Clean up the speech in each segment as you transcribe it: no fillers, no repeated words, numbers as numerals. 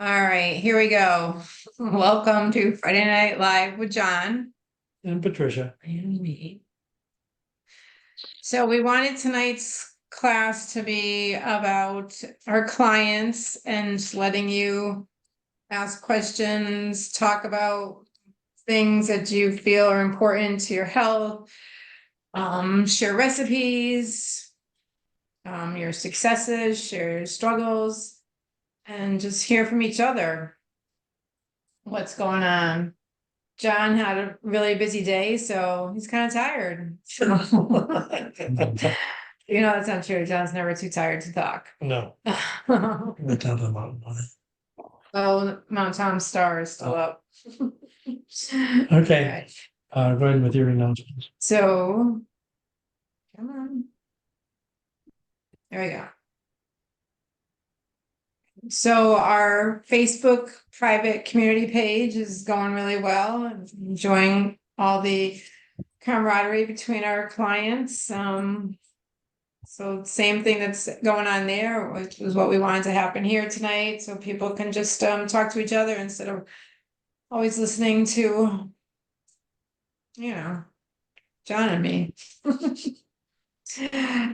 All right, here we go. Welcome to Friday Night Live with John And Patricia. and me. So we wanted tonight's class to be about our clients and letting you ask questions, talk about things that you feel are important to your health, share recipes, your successes, share your struggles, and just hear from each other. What's going on? John had a really busy day, so he's kind of tired. That's not true. John's never too tired to talk. No, Oh, the top of the mountain. Mount Tom Star is still up. Okay, go ahead with your announcements. So, come on. There we go. So our Facebook private community page is going really well. I'm enjoying all the camaraderie between our clients. So same thing that's going on there, which was what we wanted to happen here tonight, so people can just talk to each other instead of always listening to, John and me.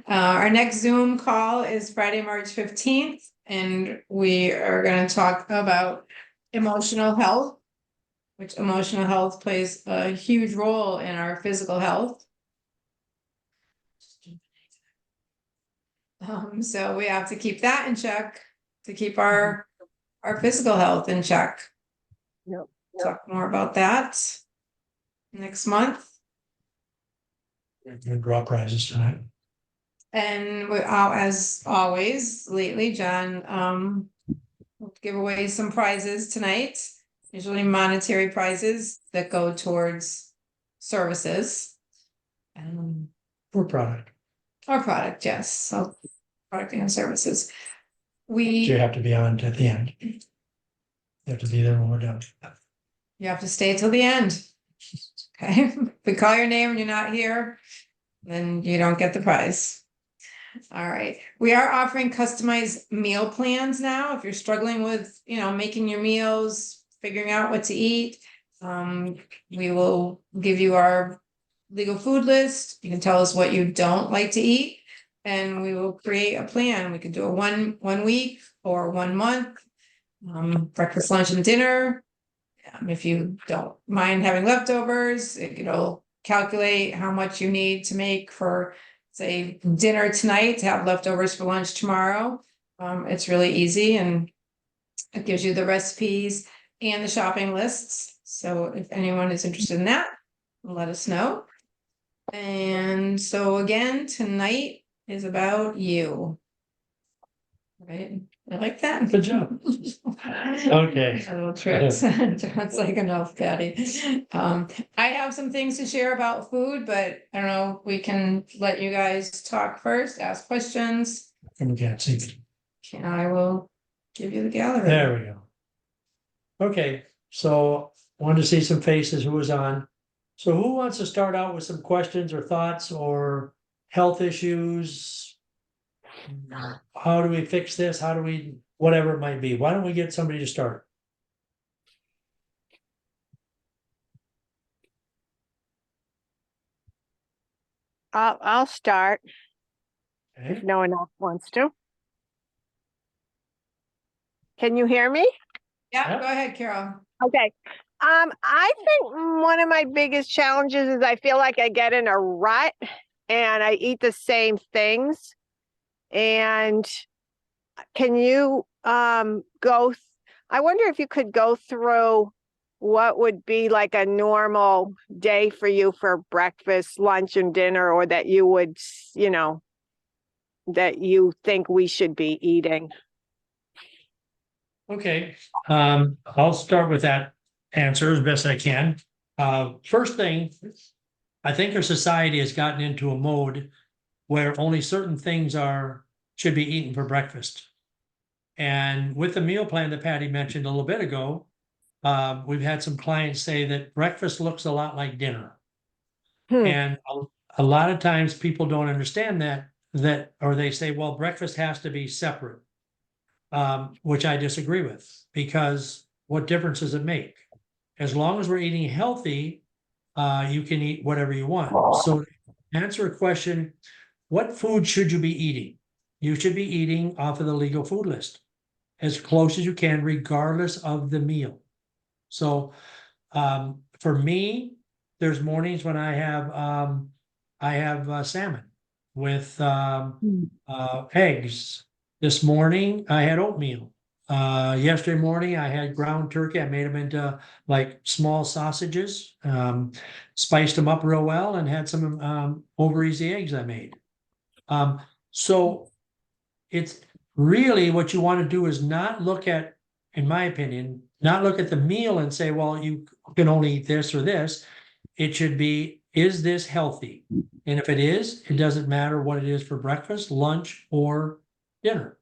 Our next Zoom call is Friday, March 15th, and we are going to talk about emotional health, which emotional health plays a huge role in our physical health. So we have to keep that in check to keep our physical health in check. Yep. Talk more about that next month. We're gonna draw prizes tonight. And as always, lately, John will give away some prizes tonight, usually monetary prizes that go towards services. For product, Or product, yes. So product and services. you have to be on at the end. You have to be there when we're done. You have to stay till the end. Okay, if we call your name and you're not here, then you don't get the prize. All right, we are offering customized meal plans now. If you're struggling with, making your meals, figuring out what to eat, we will give you our legal food list. You can tell us what you don't like to eat, and we will create a plan. We could do a one week or 1 month, breakfast, lunch, and dinner. If you don't mind having leftovers, it'll calculate how much you need to make for, say, dinner tonight to have leftovers for lunch tomorrow. It's really easy, and it gives you the recipes and the shopping lists. So if anyone is interested in that, let us know. And so again, tonight is about you. Right? I like that. Good job. Okay. A little tricks. It's like enough, Patty. I have some things to share about food, but I don't know, we can let you guys talk first, ask questions. And we can't see. And I will give you the gallery. There we go. Okay, so wanted to see some faces who was on. So who wants to start out with some questions or thoughts or health issues? How do we fix this? How do we, whatever it might be? Why don't we get somebody to start? I'll start Okay, if no one else wants to. Can you hear me? Yeah, Yeah. go ahead, Carol. Okay. I think one of my biggest challenges is I feel like I get in a rut and I eat the same things. And can you I wonder if you could go through what would be like a normal day for you for breakfast, lunch, and dinner, or that you would, that you think we should be eating. okay. I'll start with that answer as best I can. First thing, I think our society has gotten into a mode where only certain things should be eaten for breakfast. And with the meal plan that Patty mentioned a little bit ago, we've had some clients say that breakfast looks a lot like dinner. And a lot of times people don't understand that, or they say, well, breakfast has to be separate. which I disagree with, because what difference does it make? As long as we're eating healthy, you can eat whatever you want. So to answer a question, what food should you be eating? You should be eating off of the legal food list as close as you can, regardless of the meal. So for me, there's mornings when I have salmon with eggs. This morning I had oatmeal. Yesterday morning I had ground turkey. I made them into like small sausages, spiced them up real well, and had some over easy eggs I made. So it's really what you want to do is not look at, in my opinion, not look at the meal and say, well, you can only eat this or this. It should be, is this healthy? And if it is, it doesn't matter what it is for breakfast, lunch, or dinner.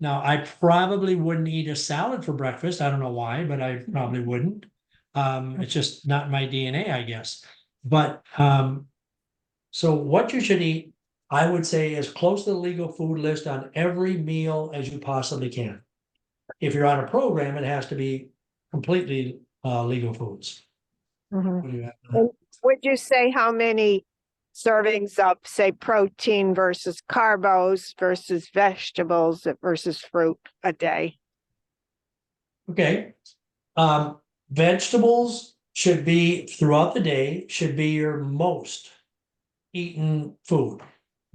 Now, I probably wouldn't eat a salad for breakfast. I don't know why, but I probably wouldn't. It's just not my DNA, I guess. But so what you should eat, I would say, is close to the legal food list on every meal as you possibly can. If you're on a program, it has to be completely legal foods. Mhm. What do you have? And would you say how many servings of, say, protein versus carbos versus vegetables versus fruit a day? Okay. Vegetables should be throughout the day, should be your most eaten food.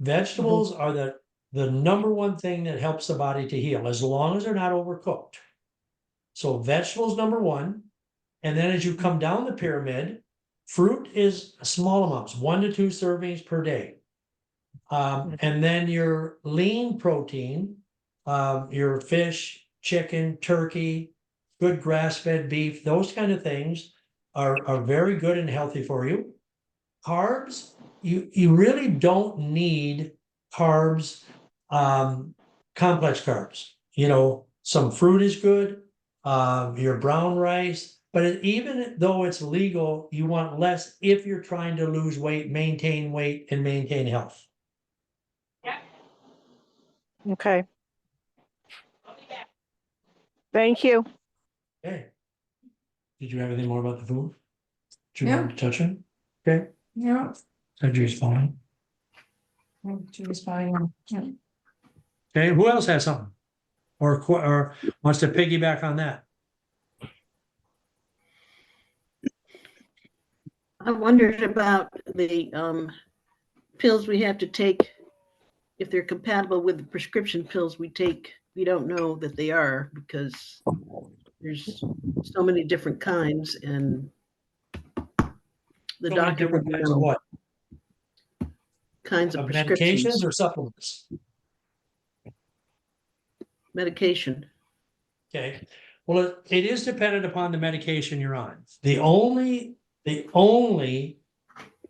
Vegetables are the number one thing that helps the body to heal, as long as they're not overcooked. So vegetables number one, and then as you come down the pyramid, fruit is small amounts, 1 to 2 servings per day. And then your lean protein, your fish, chicken, turkey, good grass-fed beef, those kind of things are very good and healthy for you. Carbs, you really don't need carbs, complex carbs. You know, some fruit is good, your brown rice, but even though it's legal, you want less if you're trying to lose weight, maintain weight, and maintain health. Okay. Thank you. Okay. Did you have anything more about the food? Did you Yeah. want to touch on? Okay, Yeah. Andrew's fine. Choose fine. Yeah. Okay, who else has something? Or wants to piggyback on that? I wondered about the pills we have to take, if they're compatible with the prescription pills we take. We don't know that they are because there's so many different kinds, and the So many doctor different would kinds of know what? kinds of Of prescriptions. medications or supplements? Medication. Okay, well, it is dependent upon the medication you're on. The only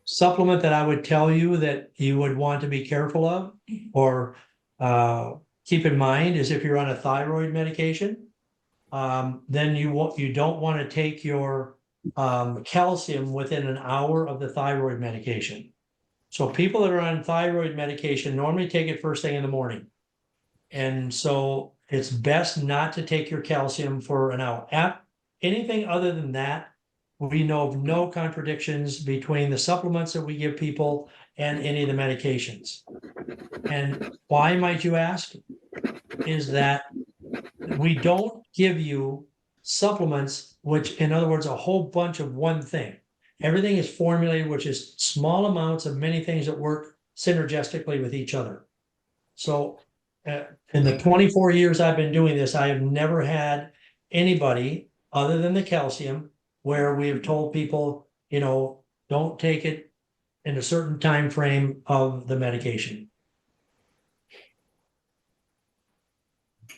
supplement that I would tell you that you would want to be careful of or keep in mind is if you're on a thyroid medication, then you don't want to take your calcium within an hour of the thyroid medication. So people that are on thyroid medication normally take it first thing in the morning. And so it's best not to take your calcium for an hour. Anything other than that, we know of no contradictions between the supplements that we give people and any of the medications. And why, might you ask, is that we don't give you supplements, which, in other words, a whole bunch of one thing. Everything is formulated, which is small amounts of many things that work synergistically with each other. So in the 24 years I've been doing this, I have never had anybody other than the calcium where we have told people, you know, don't take it in a certain time frame of the medication. Does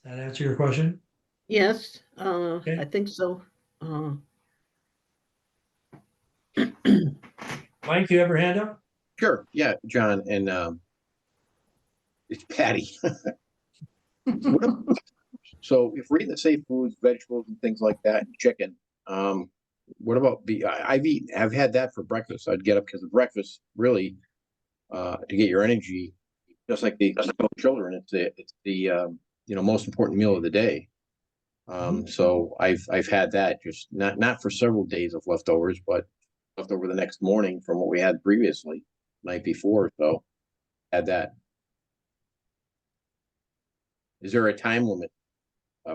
that answer your question? Yes, Okay. I think so. Mike, you have your hand up? Sure, yeah, John, and it's Patty. So if we're eating the same foods, vegetables and things like that, and chicken, what about I've had that for breakfast. I'd get up because of breakfast, really, to get your energy, just like the children, it's the most important meal of the day. So I've had that, just not for several days of leftovers, but left over the next morning from what we had previously, night before, so had that. Is there a time limit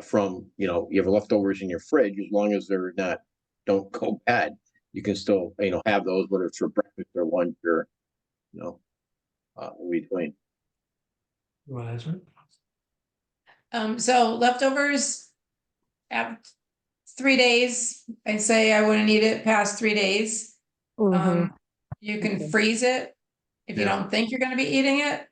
from, you have leftovers in your fridge, as long as they're don't go bad, you can still, have those, whether it's for breakfast or lunch or, in between. You want to answer? So leftovers at 3 days, I say I wouldn't eat it past 3 days. Mhm. You can freeze it if you Yeah. don't think you're gonna be eating it.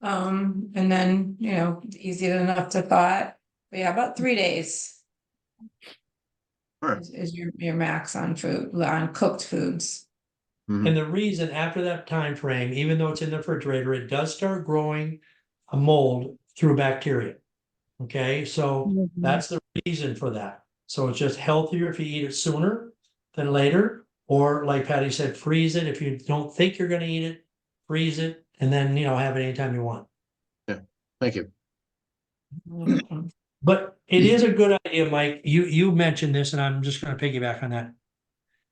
And then, easy enough to thaw it. But yeah, about 3 days Alright. is your max on on cooked foods. And the reason after that time frame, even though it's in the refrigerator, it does start growing a mold through bacteria. Okay, so Mhm. that's the reason for that. So it's just healthier if you eat it sooner than later, or like Patty said, freeze it. If you don't think you're gonna eat it, freeze it, and then, have it anytime you want. Thank you. But it is a good idea, Mike. You mentioned this, and I'm just gonna piggyback on that.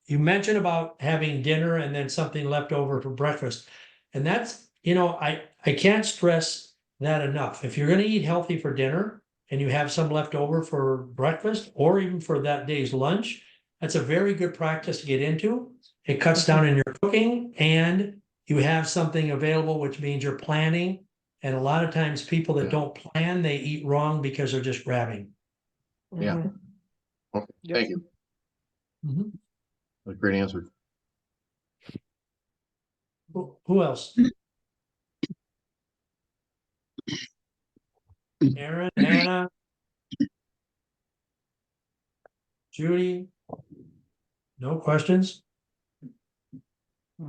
You mentioned about having dinner and then something left over for breakfast. And that's, I can't stress that enough. If you're gonna eat healthy for dinner and you have some left over for breakfast or even for that day's lunch, that's a very good practice to get into. It cuts down in your cooking and you have something available, which means you're planning. And a lot of times people that don't plan, they eat wrong because they're just grabbing. Yeah. Mhm. Okay, thank you. Mhm. A great answer. Who else? Aaron, Anna, Judy? No questions?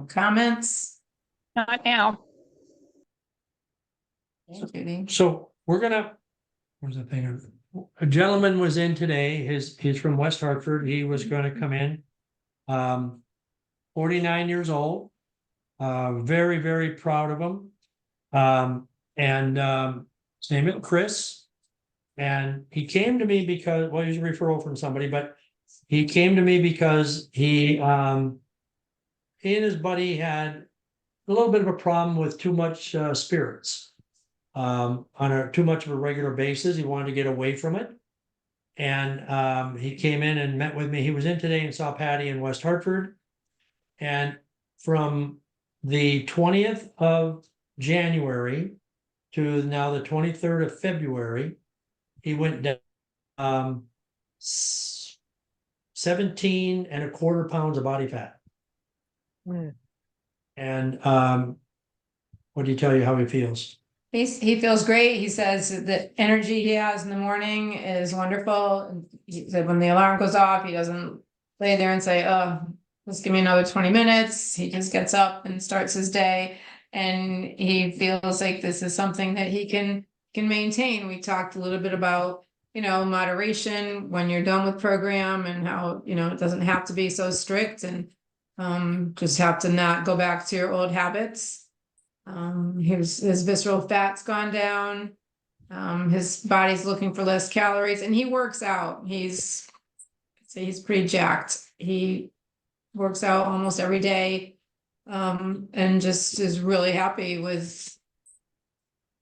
Comments? Not now. Judy? So we're gonna, where's the thing? A gentleman was in today, he's from West Hartford, he was gonna come in. 49 years old, very, very proud of him. His name is Chris. And he came to me because, well, he's a referral from somebody, but he came to me because he and his buddy had a little bit of a problem with too much spirits. On too much of a regular basis. He wanted to get away from it. And he came in and met with me. He was in today and saw Patty in West Hartford. And from the 20th of January to now the 23rd of February, he went down 17.25 pounds of body fat. Mm. And what do you tell you how he feels? He feels great. He says the energy he has in the morning is wonderful. He said when the alarm goes off, he doesn't lay there and say, "Oh, just give me another 20 minutes." He just gets up and starts his day. And he feels like this is something that he can maintain. We talked a little bit about, moderation when you're done with program and how, it doesn't have to be so strict and just have to not go back to your old habits. His visceral fat's gone down. His body's looking for less calories and he works out. He's pretty jacked. He works out almost every day. And just is really happy with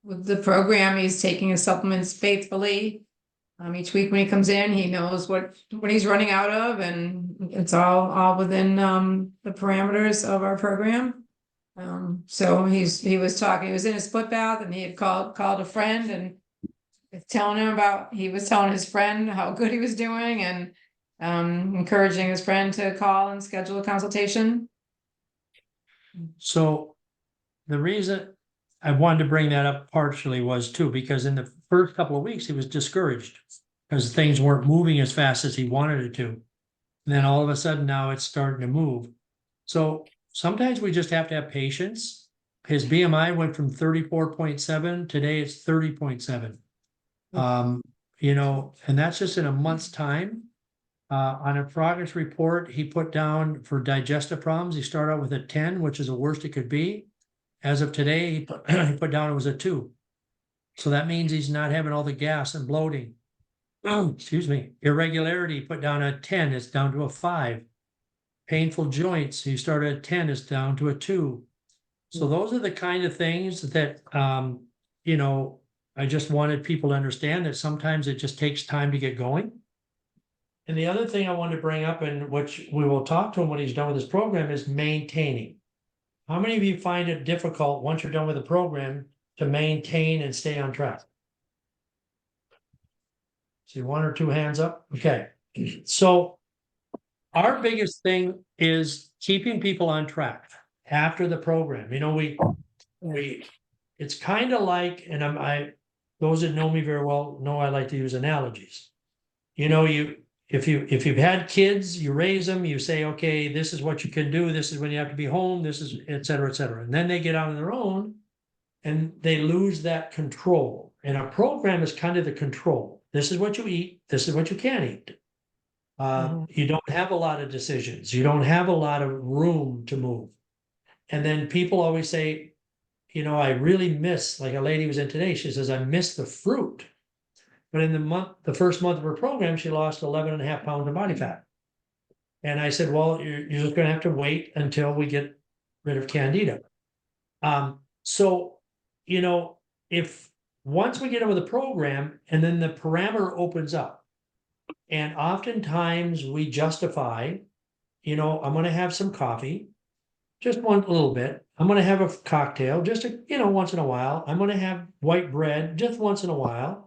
the program. He's taking his supplements faithfully. Each week when he comes in, he knows what he's running out of and it's all within the parameters of our program. So he was he was in his foot bath and he had called a friend and he was telling his friend how good he was doing and encouraging his friend to call and schedule a consultation. So the reason I wanted to bring that up partially was too, because in the first couple of weeks, he was discouraged because things weren't moving as fast as he wanted it to. And then all of a sudden now it's starting to move. So sometimes we just have to have patience. His BMI went from 34.7, today it's 30.7. And that's just in a month's time. On a progress report, he put down for digestive problems, he started out with a 10, which is the worst it could be. As of today, he put down it was a 2. So that means he's not having all the gas and bloating. Excuse me, irregularity, put down a 10, it's down to a 5. Painful joints, he started at 10, it's down to a 2. So those are the kind of things that, you know, I just wanted people to understand that sometimes it just takes time to get going. And the other thing I wanted to bring up, and which we will talk to him when he's done with this program, is maintaining. How many of you find it difficult once you're done with the program to maintain and stay on track? See 1 or 2 hands up? Okay. So our biggest thing is keeping people on track after the program. You know, it's kind of like, and those that know me very well know I like to use analogies. You know, if you've had kids, you raise them, you say, okay, this is what you can do, this is when you have to be home, this is et cetera, et cetera. And then they get out on their own and they lose that control. And a program is kind of the control. This is what you eat, this is what you can't eat. You don't have a lot of decisions, you don't have a lot of room to move. And then people always say, you know, I really miss, like a lady was in today, she says, I miss the fruit. But in the first month of her program, she lost 11.5 pounds of body fat. And I said, well, you're just going to have to wait until we get rid of Candida. So, you know, if once we get over the program and then the parameter opens up, and oftentimes we justify, you know, I'm going to have some coffee, just one little bit. I'm going to have a cocktail, just, you know, once in a while. I'm going to have white bread just once in a while.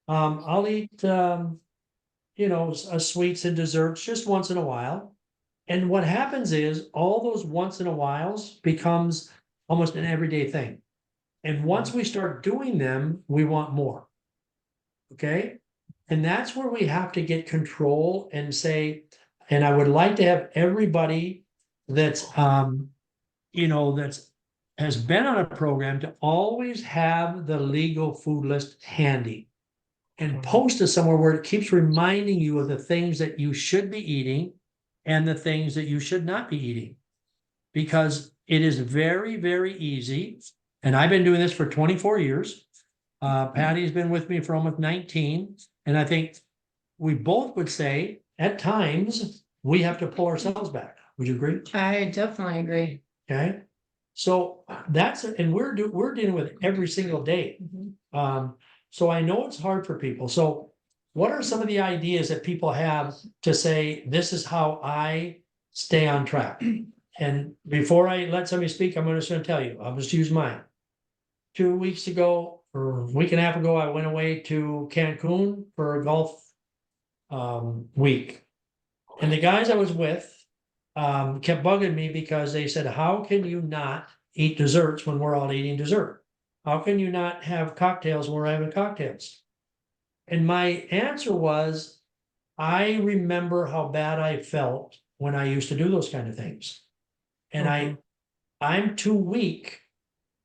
I'll eat, you know, sweets and desserts just once in a while. And what happens is all those once in a whiles becomes almost an everyday thing. And once we start doing them, we want more. Okay. And that's where we have to get control and say, and I would like to have everybody that's, you know, has been on a program to always have the legal food list handy and post it somewhere where it keeps reminding you of the things that you should be eating and the things that you should not be eating. Because it is very, very easy. And I've been doing this for 24 years. Patty's been with me for almost 19. And I think we both would say at times we have to pull ourselves back. Would you agree? I definitely agree. Okay. So that's, and we're dealing with it every single day. So I know it's hard for people. So what are some of the ideas that people have to say, this is how I stay on track? And before I let somebody speak, I'm just going to tell you, I'll just use mine. 2 weeks ago, or a week and a half ago, I went away to Cancun for a golf week. And the guys I was with kept bugging me because they said, how can you not eat desserts when we're all eating dessert? How can you not have cocktails when we're having cocktails? And my answer was, I remember how bad I felt when I used to do those kind of things. And I'm too weak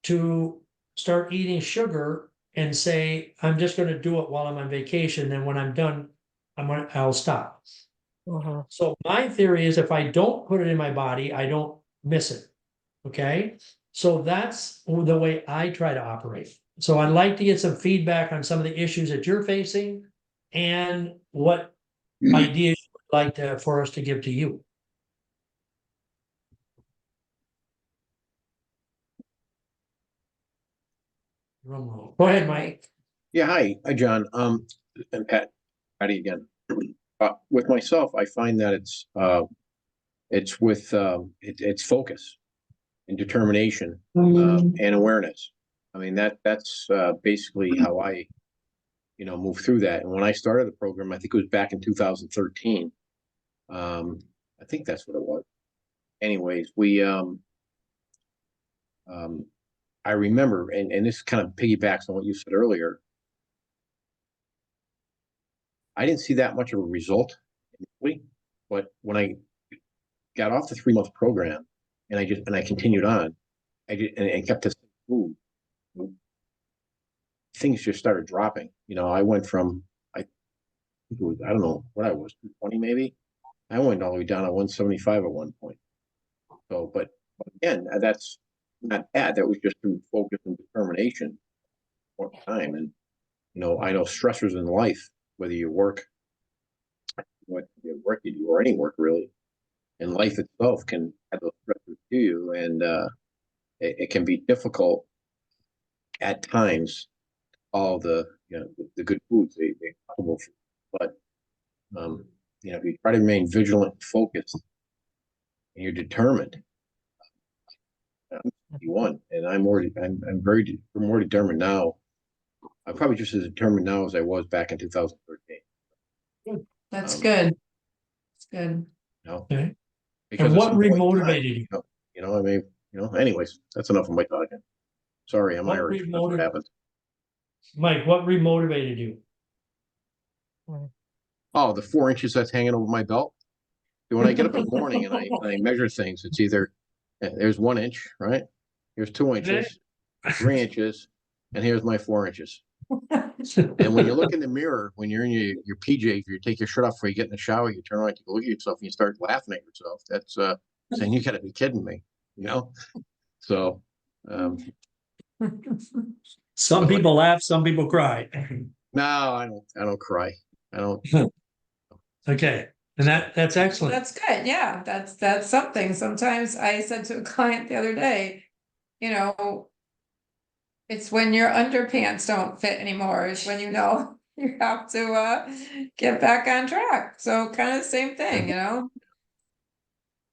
to start eating sugar and say, I'm just going to do it while I'm on vacation. And when I'm done, I'll stop. So my theory is if I don't put it in my body, I don't miss it. Okay. So that's the way I try to operate. So I'd like to get some feedback on some of the issues that you're facing and what ideas you would like for us to give to you. Go ahead, Mike. Yeah, hi, John. And Patty again. With myself, I find that it's with it's focus and determination and awareness. I mean that's basically how I, you know, move through that. And when I started the program, I think it was back in 2013. I think that's what it was. Anyways, I remember, and this kind of piggybacks on what you said earlier. I didn't see that much of a result initially, but when I got off the 3-month program and I continued on, and kept this food, things just started dropping. You know, I went from I don't know what I was, 220 maybe. I went all the way down to 175 at one point. So, but again, that's not bad. That was just through focus and determination for time. And, I know stressors in life, whether you work, what work you do or any work really, and life itself can have those stressors to you. And, it can be difficult at times, all the good foods, possible food. But, if you try to remain vigilant and focused and you're determined, you won. And I'm more determined now. I'm probably just as determined now as I was back in 2013. That's Um, good. It's good. Okay. Because And at what some point in time, remotivated you? anyways, that's enough of my talking. Sorry, I'm What Irish. That's what happens. Mike, what remotivated you? Oh, the 4 inches that's hanging over my belt. When I get up in the morning and I measure things, it's either there's 1 inch, right? Here's 2 inches, 3 inches, and here's my 4 inches. And when you look in the mirror, when you're in your PJs, you take your shirt off before you get in the shower, you turn around, you look at yourself, and you start laughing at yourself. That's saying you gotta be kidding me, So, Some people laugh, some people cry. no, I don't cry. I don't. Okay, and that's excellent. That's good. Yeah, that's something. Sometimes I said to a client the other day, it's when your underpants don't fit anymore, is when you have to get back on track. So kind of the same thing,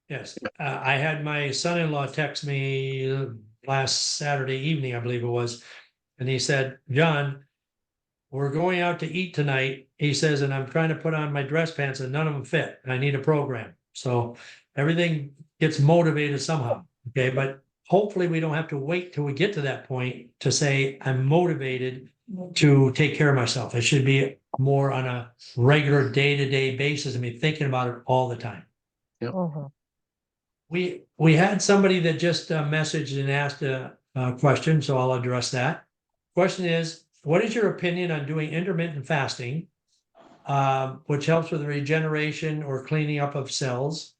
Yes, I had my son-in-law text me last Saturday evening, I believe it was, and he said, "John, we're going out to eat tonight." He says, "and I'm trying to put on my dress pants and none of them fit. I need a program." So everything gets motivated somehow. Okay, but hopefully we don't have to wait till we get to that point to say I'm motivated to take care of myself. It should be more on a regular day-to-day basis and be thinking about it all the time. We had somebody that just messaged and asked a question, so I'll address that. Question is, what is your opinion on doing intermittent fasting, which helps with the regeneration or cleaning up of cells?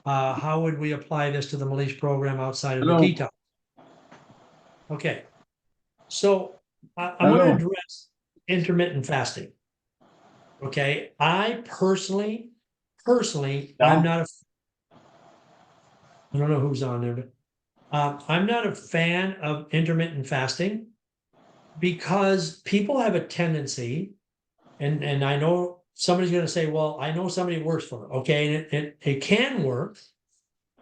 How would we apply this to the Malish program outside of the detox? Okay, so I'm going to address intermittent fasting. Okay, I personally, I'm not a, I don't know who's on there, but I'm not a fan of intermittent fasting because people have a tendency, and I know somebody's going to say, well, I know somebody works for it. Okay, and it can work,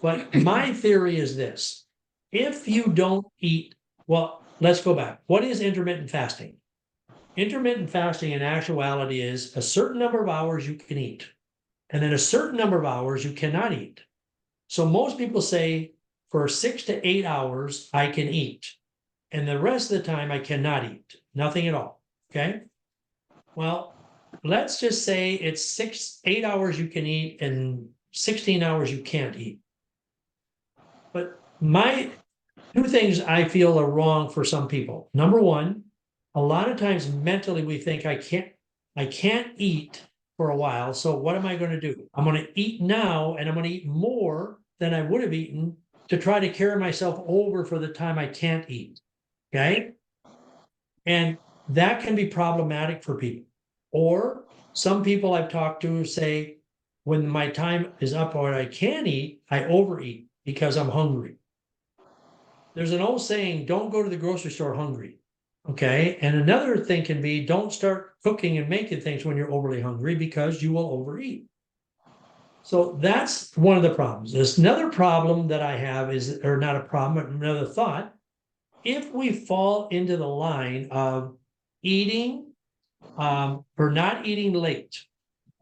but my theory is this: if you don't eat, well, let's go back. What is intermittent fasting? Intermittent fasting in actuality is a certain number of hours you can eat, and then a certain number of hours you cannot eat. So most people say for 6 to 8 hours, I can eat. And the rest of the time I cannot eat, nothing at all. Okay. Well, let's just say it's 8 hours you can eat and 16 hours you can't eat. But my 2 things I feel are wrong for some people. Number one, a lot of times mentally we think I can't eat for a while. So what am I going to do? I'm going to eat now, and I'm going to eat more than I would have eaten to try to carry myself over for the time I can't eat. Okay. And that can be problematic for people. Or some people I've talked to say, when my time is up or I can eat, I overeat because I'm hungry. There's an old saying, don't go to the grocery store hungry. Okay. And another thing can be, don't start cooking and making things when you're overly hungry because you will overeat. So that's one of the problems. There's another problem that I have is, or not a problem, but another thought. If we fall into the line of eating, or not eating late.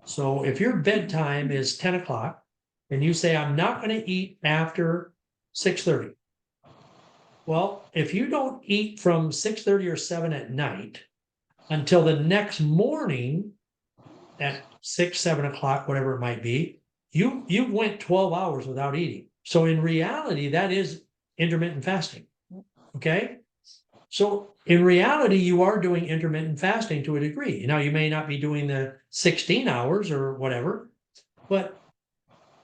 So if your bedtime is 10 o'clock and you say, I'm not going to eat after 6:30. Well, if you don't eat from 6:30 or 7 at night until the next morning at 6, 7 o'clock, whatever it might be, you went 12 hours without eating. So in reality, that is intermittent fasting. Okay. So in reality, you are doing intermittent fasting to a degree. Now, you may not be doing the 16 hours or whatever, but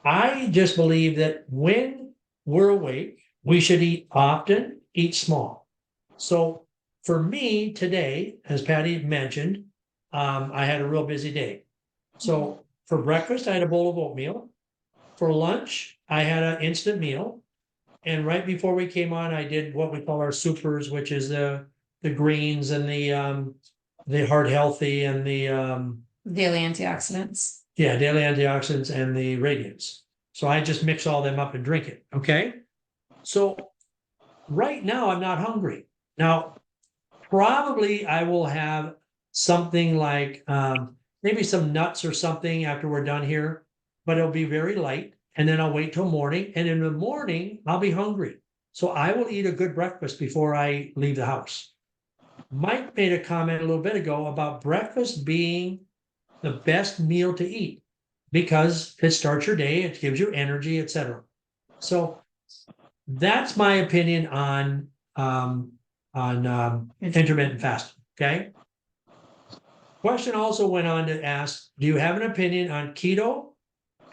I just believe that when we're awake, we should eat often, eat small. So for me today, as Patty mentioned, I had a real busy day. So for breakfast, I had a bowl of oatmeal. For lunch, I had an instant meal. And right before we came on, I did what we call our supers, which is the greens and the heart healthy and the Daily antioxidants. daily antioxidants and the radiance. So I just mix all them up and drink it. Okay. So right now I'm not hungry. Now, probably I will have something like maybe some nuts or something after we're done here, but it'll be very light. And then I'll wait till morning. And in the morning, I'll be hungry. So I will eat a good breakfast before I leave the house. Mike made a comment a little bit ago about breakfast being the best meal to eat because it starts your day, it gives you energy, etc. So that's my opinion on intermittent fasting. Okay. Question also went on to ask, do you have an opinion on keto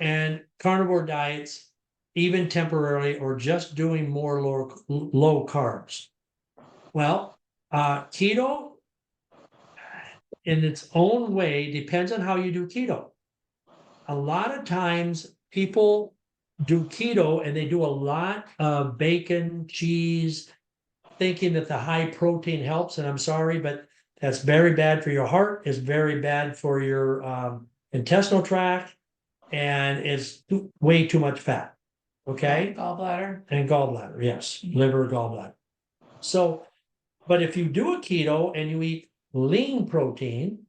and carnivore diets, even temporarily, or just doing more low carbs? Well, keto in its own way depends on how you do keto. A lot of times people do keto and they do a lot of bacon, cheese, thinking that the high protein helps. And I'm sorry, but that's very bad for your heart. It's very bad for your intestinal tract, and it's way too much fat. Okay. Gallbladder. And gallbladder, yes, liver, gallbladder. So, but if you do a keto and you eat lean protein,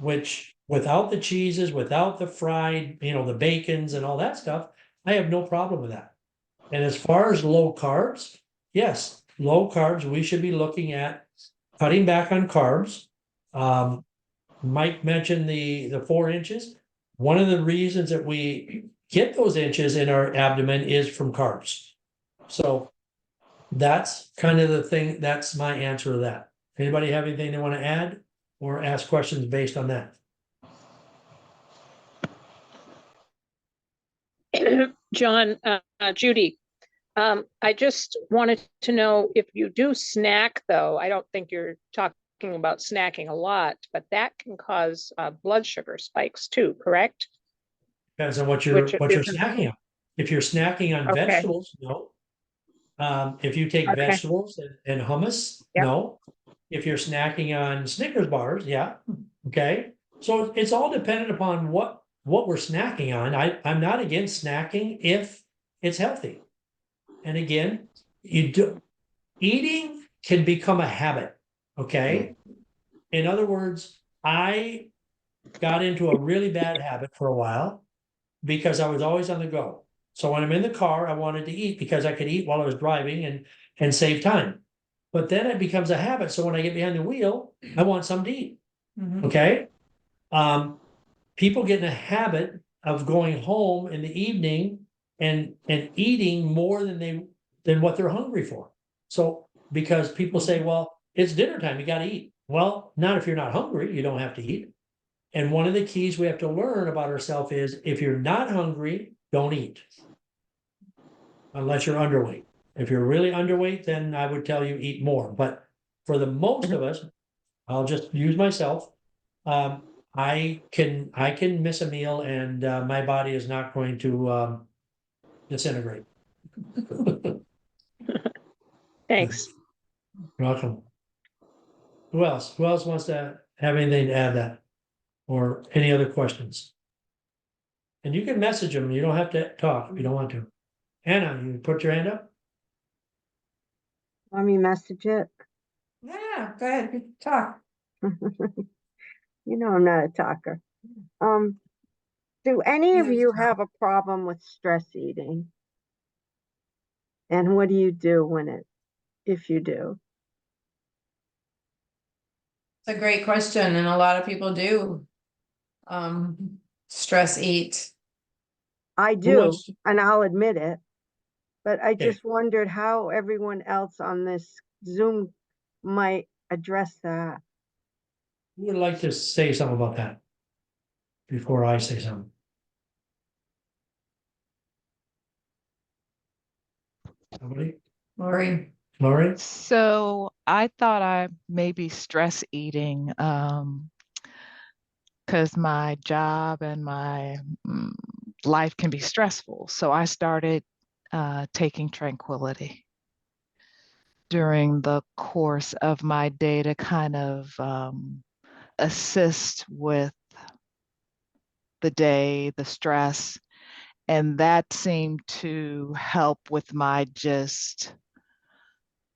which without the cheeses, without the fried, the bacons and all that stuff, I have no problem with that. And as far as low carbs, yes, low carbs, we should be looking at cutting back on carbs. Mike mentioned the 4 inches. One of the reasons that we get those inches in our abdomen is from carbs. So that's kind of the thing. That's my answer to that. Anybody have anything they want to add or ask questions based on that? John, Judy, I just wanted to know if you do snack, though. I don't think you're talking about snacking a lot, but that can cause blood sugar spikes too, correct? Depends on what you're Which snacking on. If you're snacking on Okay. vegetables, no. If you take Okay. vegetables and hummus, Yep. no. If you're snacking on Snickers bars, yeah. Okay. So it's all dependent upon what we're snacking on. I'm not against snacking if it's healthy. And again, eating can become a habit. Okay. In other words, I got into a really bad habit for a while because I was always on the go. So when I'm in the car, I wanted to eat because I could eat while I was driving and save time. But then it becomes a habit. So when I get behind the wheel, I want something to eat. Mhm. Okay. People get in a habit of going home in the evening and eating more than what they're hungry for. So because people say, well, it's dinner time, you got to eat. Well, not if you're not hungry, you don't have to eat. And one of the keys we have to learn about ourselves is if you're not hungry, don't eat. Unless you're underweight. If you're really underweight, then I would tell you eat more. But for the most of us, I'll just use myself. I can miss a meal and my body is not going to disintegrate. Thanks. You're welcome. Who else? Who else wants to have anything to add that? Or any other questions? And you can message them. You don't have to talk if you don't want to. Anna, you put your hand up? Let me message it. Yeah, go ahead, talk. You know, I'm not a talker. Do any of Neither you do I. have a problem with stress eating? And what do you do if you do? It's a great question, and a lot of people do. Stress eat. I Who do, wants to- and I'll admit it. But I Okay. just wondered how everyone else on this Zoom might address that. Who would like to say something about that? Before I say something. Somebody? Lori, Lori? So I thought I may be stress eating because my job and my life can be stressful. So I started taking Tranquility during the course of my day to kind of assist with the day, the stress. And that seemed to help with my just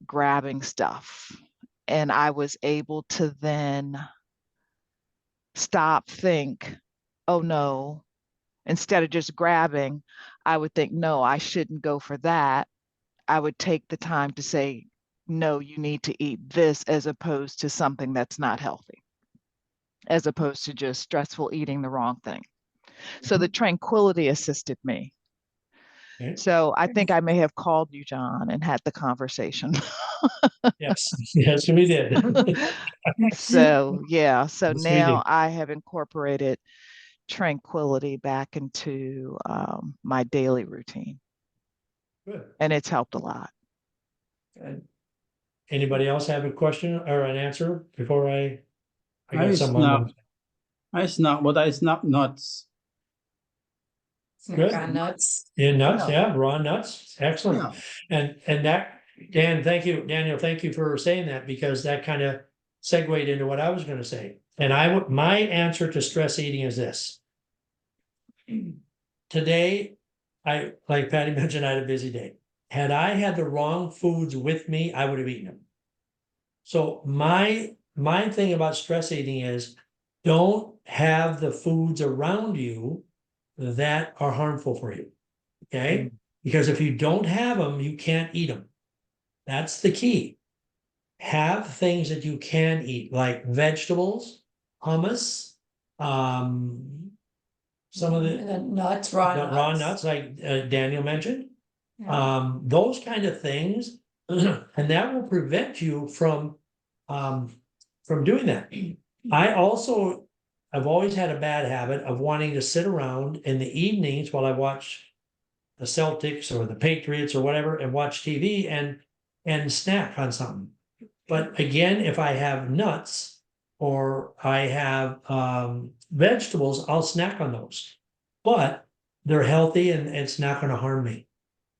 grabbing stuff. And I was able to then stop, think, oh no, instead of just grabbing, I would think, no, I shouldn't go for that. I would take the time to say, no, you need to eat this as opposed to something that's not healthy, as opposed to just stressful eating the wrong thing. So the Tranquility assisted me. Okay. So I think I may have called you, John, and had the conversation. Yes, yes, we did. So yeah, so Yes, we did. now I have incorporated Tranquility back into my daily routine, Good. and it's helped a lot. good. Anybody else have a question or an answer before I got I someone. snack, but I snack nuts. Snack Good. on nuts. Yeah, nuts, Yeah. yeah, raw nuts, excellent. And that, Dan, thank you, Daniel, thank you for saying that, because that kind of segued into what I was gonna say. And my answer to stress eating is this. Today, like Patty mentioned, I had a busy day. Had I had the wrong foods with me, I would have eaten them. So my thing about stress eating is, don't have the foods around you that are harmful for you. Okay? Because if you don't have them, you can't eat them. That's the key. Have things that you can eat, like vegetables, hummus, some of And the then nuts, raw raw nuts. nuts, like Daniel mentioned. Yeah. Those kind of things, and that will prevent you from doing that. I've always had a bad habit of wanting to sit around in the evenings while I watch the Celtics or the Patriots or whatever and watch TV and snack on something. But again, if I have nuts or I have vegetables, I'll snack on those. But they're healthy and it's not going to harm me.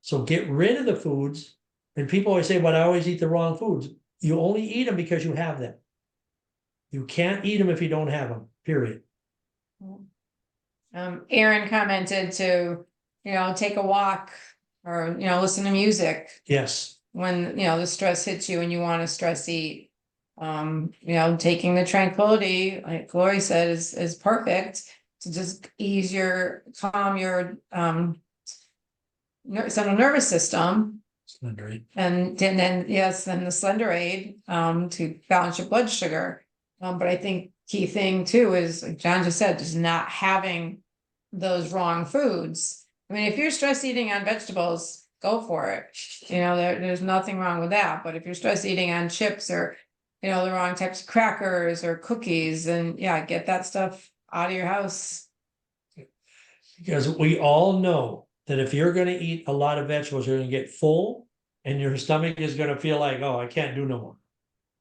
So get rid of the foods. And people always say, "But I always eat the wrong foods." You only eat them because you have them. You can't eat them if you don't have them, period. Aaron commented to, take a walk or, listen to music Yes. when, the stress hits you and you want to stress eat. Taking the Tranquility, like Lori said, is perfect to just calm your central nervous system. Slendery. And then the Slender Aid to balance your blood sugar. But I think key thing too is, like John just said, just not having those wrong foods. I mean, if you're stress eating on vegetables, go for it. There's nothing wrong with that. But if you're stress eating on chips or, the wrong types of crackers or cookies, then yeah, get that stuff out of your house. Because we all know that if you're going to eat a lot of vegetables, you're going to get full and your stomach is going to feel like, oh, I can't do no more.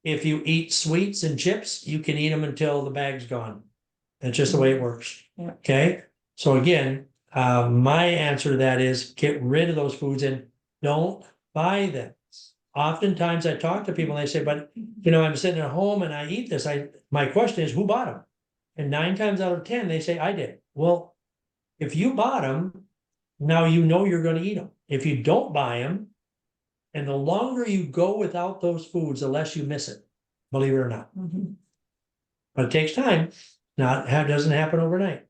If you eat sweets and chips, you can eat them until the bag's gone. That's just the way it works. Yeah. Okay. So again, my answer to that is get rid of those foods and don't buy them. Oftentimes I talk to people and they say, but I'm sitting at home and I eat this. My question is, who bought them? And 9 times out of 10, they say, I did. Well, if you bought them, now you're going to eat them. If you don't buy them, and the longer you go without those foods, the less you miss it, believe it or not. Mm-hmm. But it takes time. Doesn't happen overnight.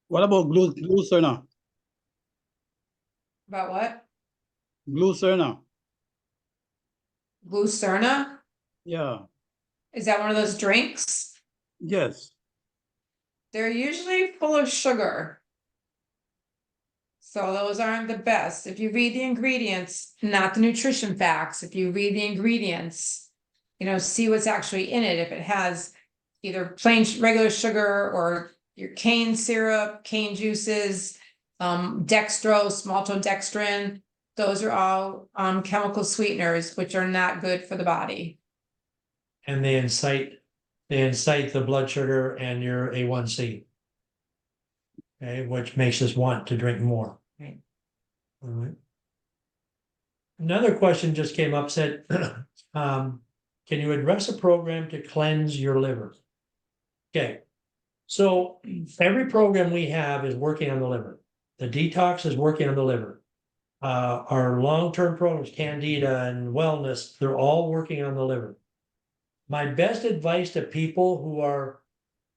What about Glucerna? About what? Glucerna. Glucerna? Yeah. Is that one of those drinks? Yes. They're usually full of sugar. So those aren't the best. If you read the ingredients, not the nutrition facts, if you read the ingredients, see what's actually in it. If it has either plain regular sugar or your cane syrup, cane juices, dextrose, maltodextrin, those are all chemical sweeteners, which are not good for the body. And they incite the blood sugar and your A1C. Okay, which makes us want to drink more. Right. All right. Another question just came up, said, can you address a program to cleanse your liver? Okay, so every program we have is working on the liver. The detox is working on the liver. Our long-term programs, Candida and wellness, they're all working on the liver. My best advice to people who are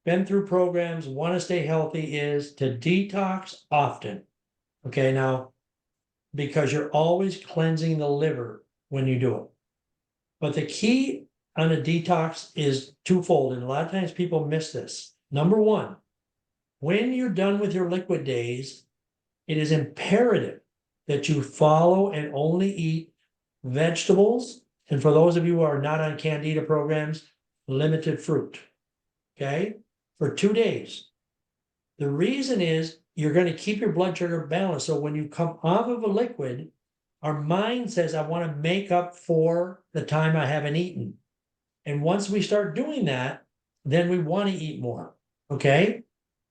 been through programs, want to stay healthy, is to detox often. Okay, now, because you're always cleansing the liver when you do it. But the key on a detox is twofold, and a lot of times people miss this. Number one, when you're done with your liquid days, it is imperative that you follow and only eat vegetables. And for those of you who are not on Candida programs, limited fruit. Okay, for 2 days. The reason is you're going to keep your blood sugar balanced. So when you come off of a liquid, our mind says, I want to make up for the time I haven't eaten. And once we start doing that, then we want to eat more. Okay.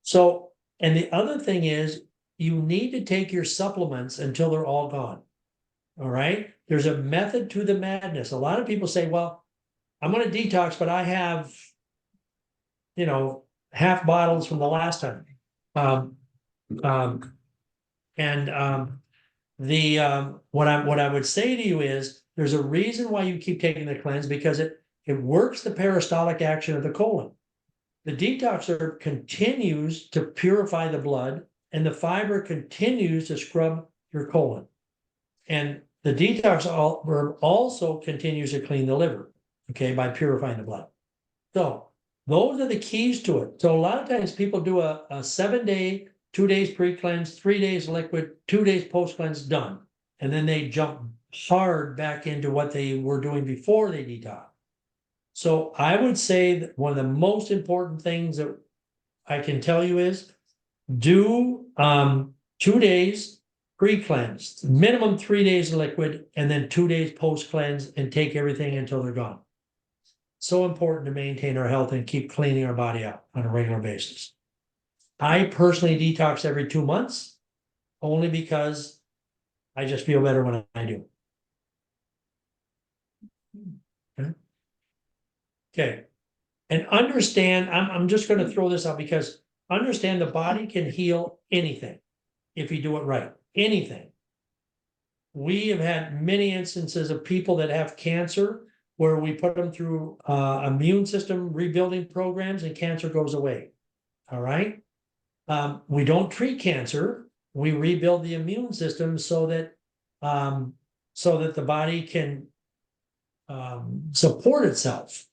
So, and the other thing is, you need to take your supplements until they're all gone. All right. There's a method to the madness. A lot of people say, well, I'm going to detox, but I have, half bottles from the last time. What I would say to you is, there's a reason why you keep taking the cleanse, because it works the peristaltic action of the colon. The detoxer continues to purify the blood, and the fiber continues to scrub your colon. And the detox herb also continues to clean the liver, okay, by purifying the blood. So those are the keys to it. So a lot of times people do a 7-day, 2 days pre-cleanse, 3 days liquid, 2 days post-cleanse, done. And then they jump hard back into what they were doing before they detox. So I would say that one of the most important things that I can tell you is do 2 days pre-cleanse, minimum 3 days liquid, and then 2 days post-cleanse, and take everything until they're gone. So important to maintain our health and keep cleaning our body out on a regular basis. I personally detox every 2 months, only because I just feel better when I do. Okay. And understand, I'm just going to throw this out, because understand the body can heal anything if you do it right. Anything. We have had many instances of people that have cancer where we put them through immune system rebuilding programs, and cancer goes away. All right. We don't treat cancer. We rebuild the immune system so that the body can support itself.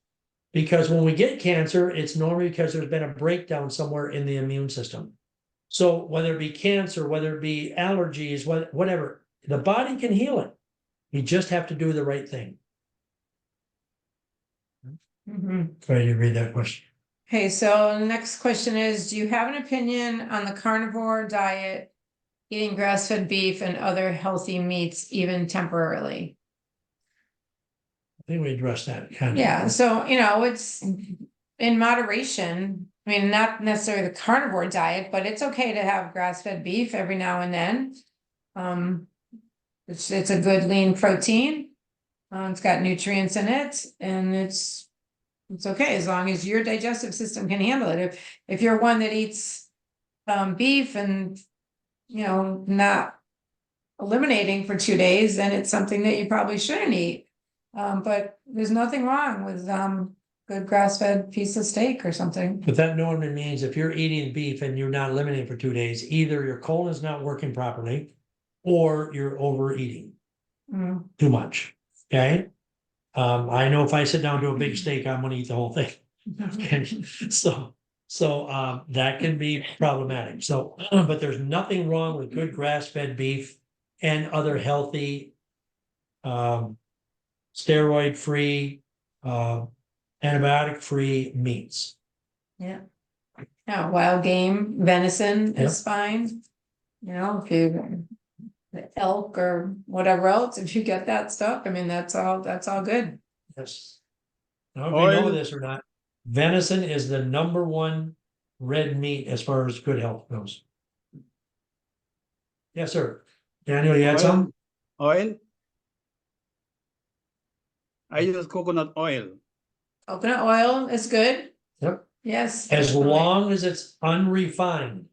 Because when we get cancer, it's normally because there's been a breakdown somewhere in the immune system. So whether it be cancer, whether it be allergies, whatever, the body can heal it. You just have to do the right thing. Ready to read that question? Okay, so the next question is, do you have an opinion on the carnivore diet, eating grass-fed beef and other healthy meats, even temporarily? I think we addressed that kind of. Yeah, so, it's in moderation. I mean, not necessarily the carnivore diet, but it's okay to have grass-fed beef every now and then. It's a good lean protein. It's got nutrients in it, and it's okay as long as your digestive system can handle it. If you're one that eats beef and not eliminating for 2 days, then it's something that you probably shouldn't eat. But there's nothing wrong with good grass-fed piece of steak or something. But that normally means if you're eating beef and you're not eliminating for 2 days, either your colon is not working properly or you're overeating too much. Okay. I know if I sit down to a big steak, I'm gonna eat the whole thing. Okay. So that can be problematic. So, but there's nothing wrong with good grass-fed beef and other healthy, steroid-free, antibiotic-free meats. Yeah. Wild game, venison is fine. If the elk or whatever else, if you get that stuff, I mean, that's all good. Yes. I don't know if you know Oil. this or not, venison is the #1 red meat as far as good health goes. Yes, sir. Daniel, you had Oil. some? Oil. I use coconut oil. Coconut oil is good, Yep. yes. As definitely. long as it's unrefined.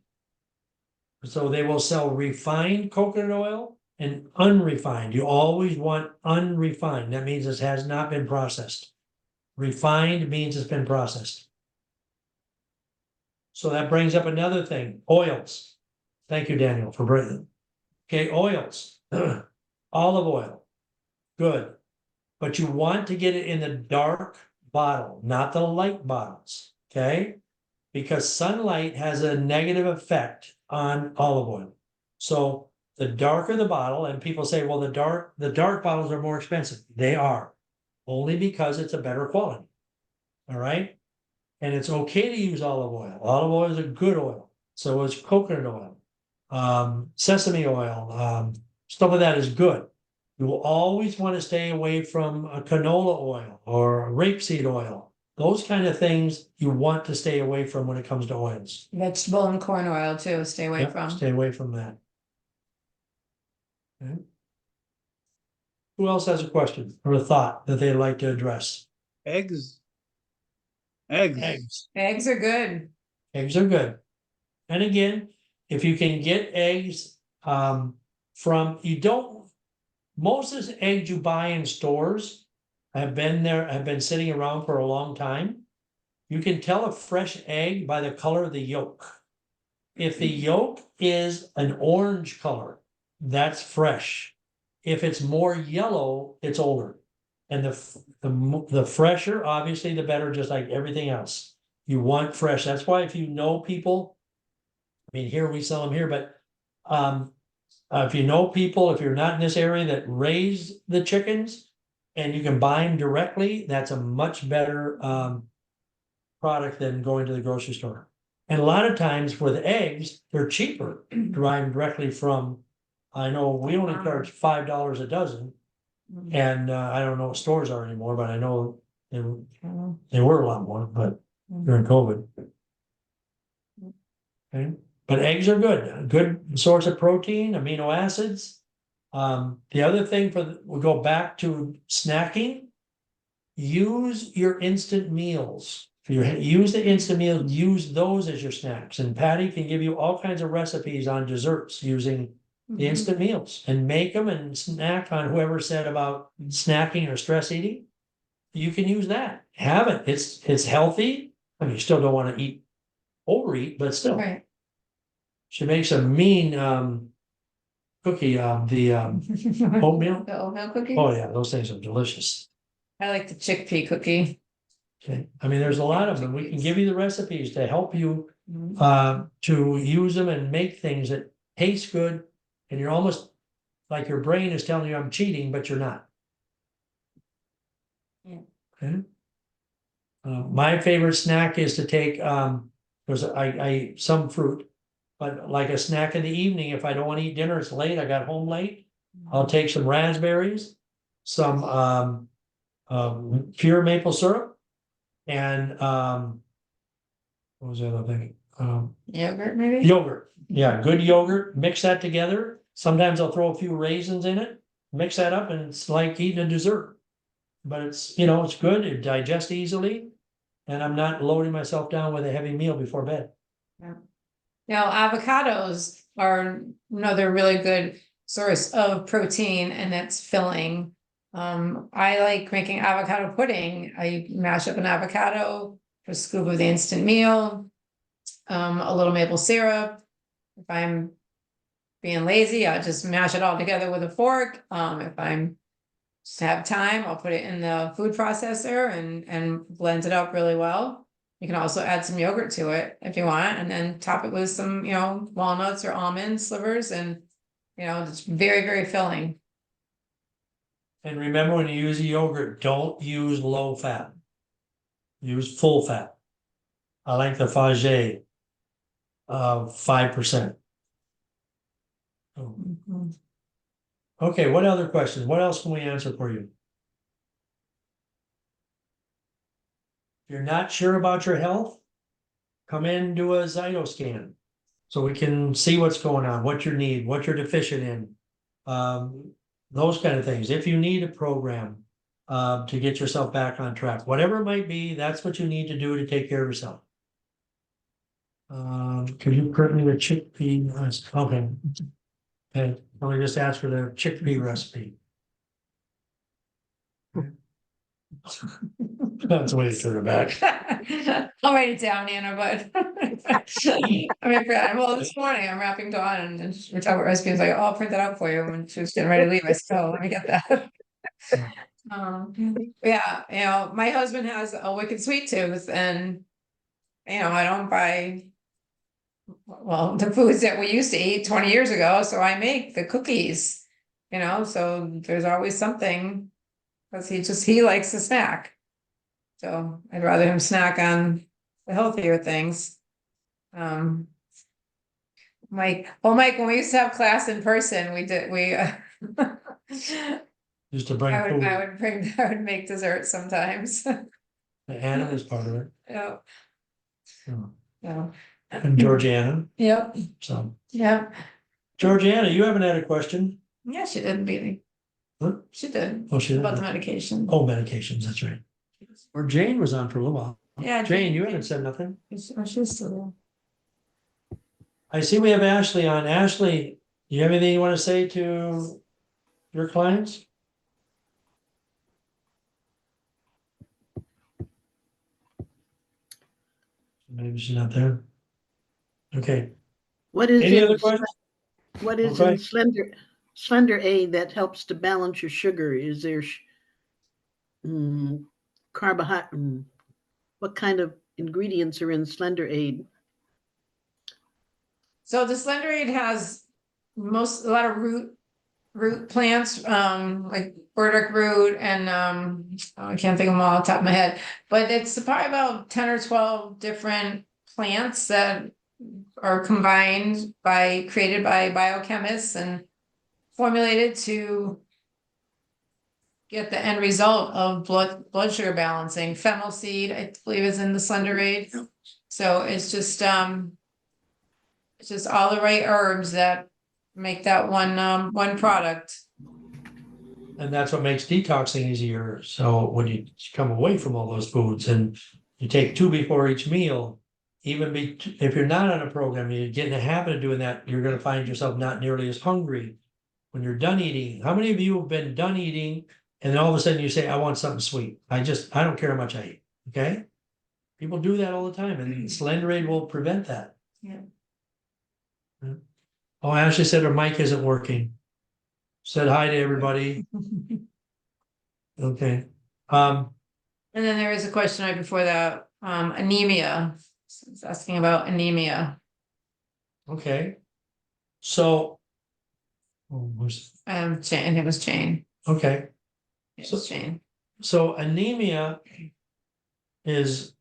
So they will sell refined coconut oil and unrefined. You always want unrefined. That means it has not been processed. Refined means it's been processed. So that brings up another thing, oils. Thank you, Daniel, for bringing. Okay, oils, olive oil, good. But you want to get it in the dark bottle, not the light bottles, okay? Because sunlight has a negative effect on olive oil. So the darker the bottle, and people say, well, the dark bottles are more expensive. They are, only because it's a better quality. All right. And it's okay to use olive oil. Olive oil is a good oil. So is coconut oil, sesame oil, stuff of that is good. You will always want to stay away from a canola oil or rapeseed oil. Those kind of things you want to stay away from when it comes to oils. Vegetable and corn oil too, stay away Yep, from. stay away from that. Okay. Who else has a question or a thought that they'd like to address? Eggs. Eggs. Eggs. Eggs are good. Eggs are good. And again, if you can get eggs most of the eggs you buy in stores have been sitting around for a long time. You can tell a fresh egg by the color of the yolk. If the yolk is an orange color, that's fresh. If it's more yellow, it's older. And the fresher, obviously, the better, just like everything else. You want fresh. That's why if you know people, I mean, here we sell them here, but if you know people, if you're not in this area that raise the chickens and you can buy them directly, that's a much better product than going to the grocery store. And a lot of times with eggs, they're cheaper to buy them directly from. I know we only charge $5 a dozen, and I don't know what stores are anymore, but I know they were a lot more, but during COVID. Okay, but eggs are good, a good source of protein, amino acids. The other thing we'll go back to snacking. Use your instant meals. If you use the instant meals, use those as your snacks. And Patty can give you all kinds of recipes on desserts using the instant meals, and make them and snack on whoever said about snacking or stress eating. You can use that. Have it. It's healthy. I mean, you still don't want to overeat, but still. Right. She makes a mean cookie, the oatmeal. The oatmeal cookie? Oh yeah, those things are delicious. I like the chickpea cookie. Okay, I mean, there's a lot of them. We can give you the recipes to help you Mhm. to use them and make things that taste good. And you're almost like your brain is telling you I'm cheating, but you're not. Yeah. Okay. My favorite snack is to take, because I eat some fruit, but like a snack in the evening, if I don't want to eat dinner, it's late, I got home late. I'll take some raspberries, some pure maple syrup, and what was the other thing? Yogurt, maybe? Yogurt. Yeah, good yogurt. Mix that together. Sometimes I'll throw a few raisins in it, mix that up, and it's like eating a dessert. But it's, it's good, it digests easily, and I'm not loading myself down with a heavy meal before bed. Now, avocados are another really good source of protein, and it's filling. I like making avocado pudding. I mash up an avocado, put a scoop of the instant meal, a little maple syrup. If I'm being lazy, I'll just mash it all together with a fork. If I'm just have time, I'll put it in the food processor and blend it up really well. You can also add some yogurt to it if you want, and then top it with some, walnuts or almond slivers, and it's very, very filling. And remember, when you use a yogurt, don't use low fat. Use full fat. I like the Fage of 5%. Mhm. Okay, what other questions? What else can we answer for you? If you're not sure about your health, come in and do a Zyto scan. So we can see what's going on, what you need, what you're deficient in. Those kind of things. If you need a program to get yourself back on track, whatever it might be, that's what you need to do to take care of yourself. Could you print me the chickpea? Okay. Okay, let me just ask for the chickpea recipe. That's the way to turn it back. I'll write it down, Anna, but. I mean, well, this morning I'm wrapping Dawn and we're talking about recipes, like, oh, I'll print that out for you when she was getting ready to leave. I said, oh, let me get that. Yeah, you know, my husband has a wicked sweet tooth and, you know, I don't buy. Well, the foods that we used to eat 20 years ago, so I make the cookies, you know, so there's always something. Cause he likes to snack. So I'd rather him snack on the healthier things. Mike, when we used to have class in person, Just to bring food. I would make dessert sometimes. Anna is part of it. Yeah. Oh. Yeah. And Georgiana, Yep. so. Yeah. Georgiana, you haven't had a question? Yeah, she didn't beat Huh? She did. Oh, she did? About the medication. Oh, medications, that's right. Or Jane was on for a little while. Yeah. Jane, you haven't said nothing? She's still I see we have Ashley on. Ashley, you have anything you want to say to your clients? Maybe she's not there. Okay, What is any in, other questions? what is Okay. in Slender A that helps to balance your sugar? Is there carbohydrate? What kind of ingredients are in Slender Aid? So the Slender Aid has a lot of root plants, like burdock root and I can't think of them all off the top of my head, but it's probably about 10 or 12 different plants that are created by biochemists and formulated to get the end result of blood sugar balancing. Fennel seed, I believe, is in the Slender Aid. So it's just all the right herbs that make that one product. And that's what makes detoxing easier. So when you come away from all those foods and you take 2 before each meal, if you're not on a program, you get in the habit of doing that, you're going to find yourself not nearly as hungry when you're done eating. How many of you have been done eating and then all of a sudden you say, I want something sweet? I don't care how much I eat. Okay. People do that all the time and Slender Aid will prevent that. Yeah. Oh, Ashley said her mic isn't working. Said hi to everybody. Okay. And then there is a question right before that, anemia. It's asking about anemia. Okay. So. Jane, it was Jane. Okay. It was Jane. So anemia is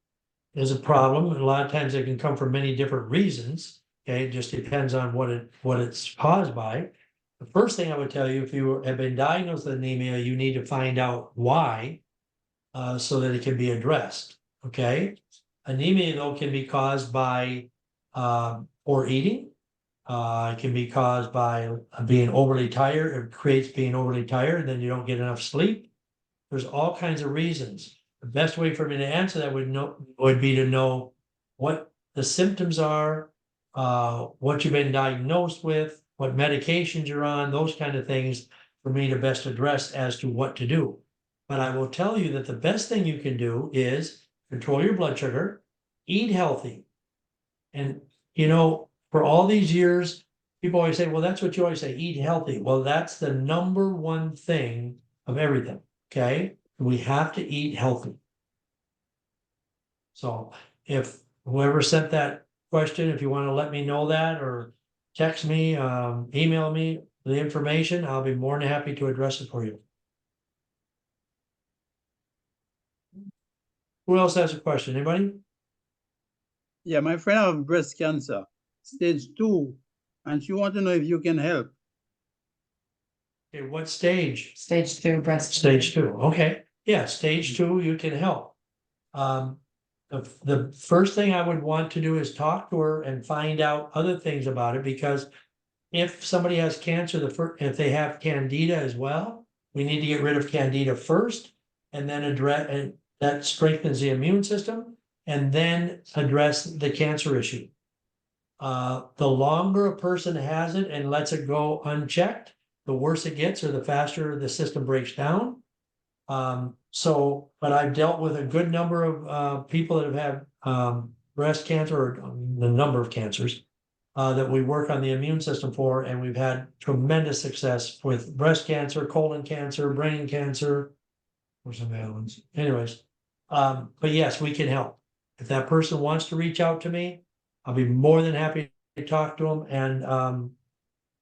a problem. And a lot of times it can come from many different reasons. Okay, it just depends on what it's caused by. The first thing I would tell you, if you have been diagnosed with anemia, you need to find out why, so that it can be addressed. Okay, anemia though can be caused by poor eating. It can be caused by being overly tired. It creates being overly tired, and then you don't get enough sleep. There's all kinds of reasons. The best way for me to answer that would be to know what the symptoms are, what you've been diagnosed with, what medications you're on, those kind of things for me to best address as to what to do. But I will tell you that the best thing you can do is control your blood sugar, eat healthy. And, you know, for all these years, people always say, well, that's what you always say, eat healthy. Well, that's the number one thing of everything, okay? We have to eat healthy. So if whoever sent that question, if you want to let me know that or text me, email me the information, I'll be more than happy to address it for you. Who else has a question? Anybody? Yeah, my friend have breast cancer, stage 2, and she want to know if you can help. Okay, what stage? Stage 2 breast. Stage 2, okay, yeah, stage 2, you can help. The first thing I would want to do is talk to her and find out other things about it, because if somebody has cancer, if they have candida as well, we need to get rid of candida first and then address, and that strengthens the immune system, and then address the cancer issue. The longer a person has it and lets it go unchecked, the worse it gets, or the faster the system breaks down. But I've dealt with a good number of people that have had breast cancer, or the number of cancers that we work on the immune system for, and we've had tremendous success with breast cancer, colon cancer, brain cancer, or some other ones. Anyways, but yes, we can help. If that person wants to reach out to me, I'll be more than happy to talk to them and